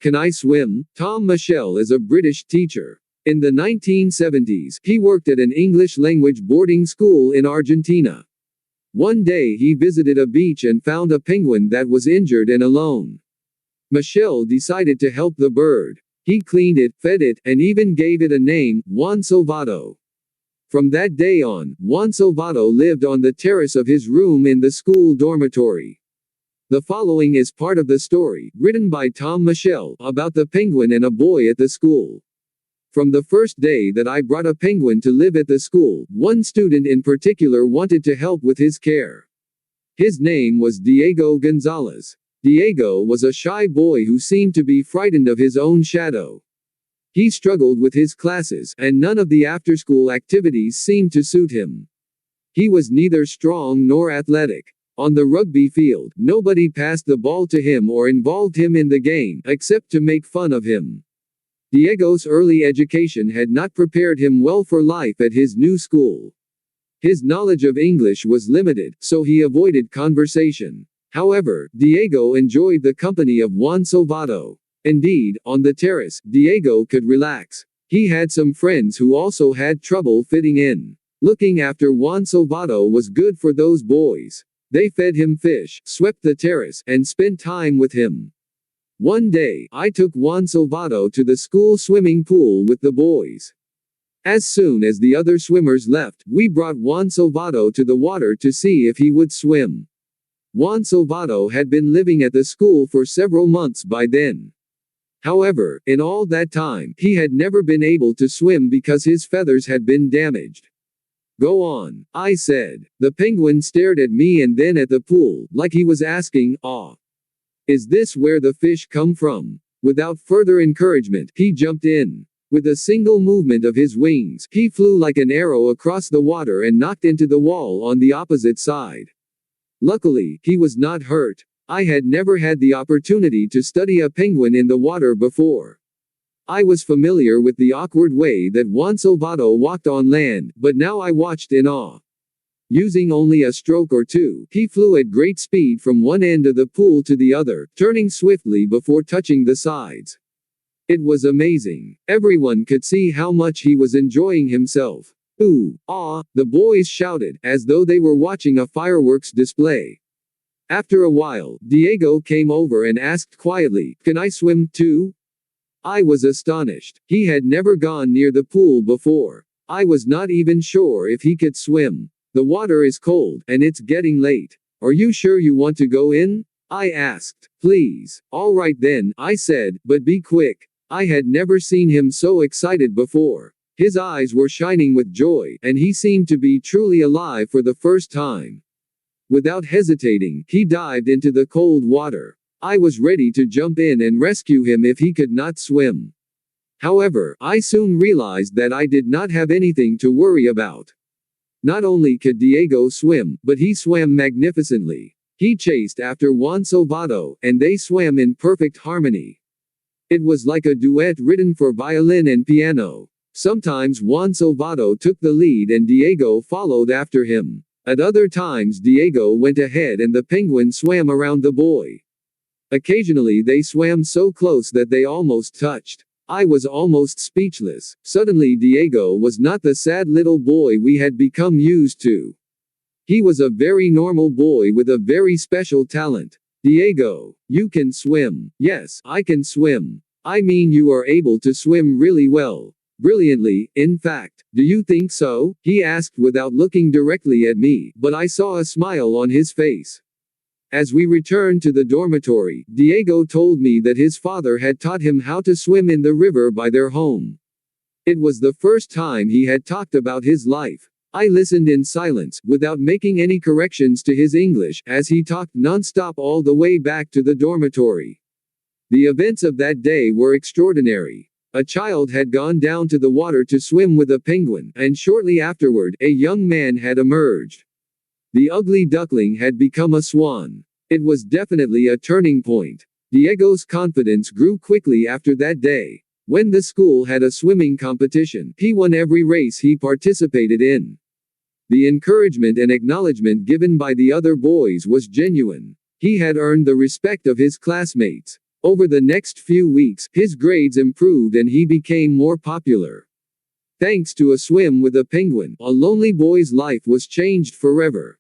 Can I swim? Tom Michel is a British teacher. In the 1970s, he worked at an English language boarding school in Argentina. One day he visited a beach and found a penguin that was injured and alone. Michel decided to help the bird. He cleaned it, fed it, and even gave it a name, Juan Salvato. From that day on, Juan Salvato lived on the terrace of his room in the school dormitory. The following is part of the story, written by Tom Michel, about the penguin and a boy at the school. From the first day that I brought a penguin to live at the school, one student in particular wanted to help with his care. His name was Diego Gonzalez. Diego was a shy boy who seemed to be frightened of his own shadow. He struggled with his classes, and none of the after-school activities seemed to suit him. He was neither strong nor athletic. On the rugby field, nobody passed the ball to him or involved him in the game, except to make fun of him. Diego's early education had not prepared him well for life at his new school. His knowledge of English was limited, so he avoided conversation. However, Diego enjoyed the company of Juan Salvato. Indeed, on the terrace, Diego could relax. He had some friends who also had trouble fitting in. Looking after Juan Salvato was good for those boys. They fed him fish, swept the terrace, and spent time with him. One day, I took Juan Salvato to the school swimming pool with the boys. As soon as the other swimmers left, we brought Juan Salvato to the water to see if he would swim. Juan Salvato had been living at the school for several months by then. However, in all that time, he had never been able to swim because his feathers had been damaged. Go on, I said. The penguin stared at me and then at the pool, like he was asking, is this where the fish come from? Without further encouragement, he jumped in. With a single movement of his wings, he flew like an arrow across the water and knocked into the wall on the opposite side. Luckily, he was not hurt. I had never had the opportunity to study a penguin in the water before. I was familiar with the awkward way that Juan Salvato walked on land, but now I watched in awe. Using only a stroke or two, he flew at great speed from one end of the pool to the other, turning swiftly before touching the sides. It was amazing. Everyone could see how much he was enjoying himself. Ooh, ah, the boys shouted, as though they were watching a fireworks display. After a while, Diego came over and asked quietly, "Can I swim too?" I was astonished. He had never gone near the pool before. I was not even sure if he could swim. The water is cold, and it's getting late. Are you sure you want to go in? I asked. Please. All right then, I said, but be quick. I had never seen him so excited before. His eyes were shining with joy, and he seemed to be truly alive for the first time. Without hesitating, he dived into the cold water. I was ready to jump in and rescue him if he could not swim. However, I soon realized that I did not have anything to worry about. Not only could Diego swim, but he swam magnificently. He chased after Juan Salvato, and they swam in perfect harmony. It was like a duet written for violin and piano. Sometimes Juan Salvato took the lead and Diego followed after him. At other times Diego went ahead and the penguin swam around the boy. Occasionally they swam so close that they almost touched. I was almost speechless. Suddenly Diego was not the sad little boy we had become used to. He was a very normal boy with a very special talent. Diego, you can swim. Yes, I can swim. I mean you are able to swim really well. Brilliantly, in fact. Do you think so? He asked without looking directly at me, but I saw a smile on his face. As we returned to the dormitory, Diego told me that his father had taught him how to swim in the river by their home. It was the first time he had talked about his life. I listened in silence, without making any corrections to his English, as he talked non-stop all the way back to the dormitory. The events of that day were extraordinary. A child had gone down to the water to swim with a penguin, and shortly afterward, a young man had emerged. The ugly duckling had become a swan. It was definitely a turning point. Diego's confidence grew quickly after that day. When the school had a swimming competition, he won every race he participated in. The encouragement and acknowledgement given by the other boys was genuine. He had earned the respect of his classmates. Over the next few weeks, his grades improved and he became more popular. Thanks to a swim with a penguin, a lonely boy's life was changed forever.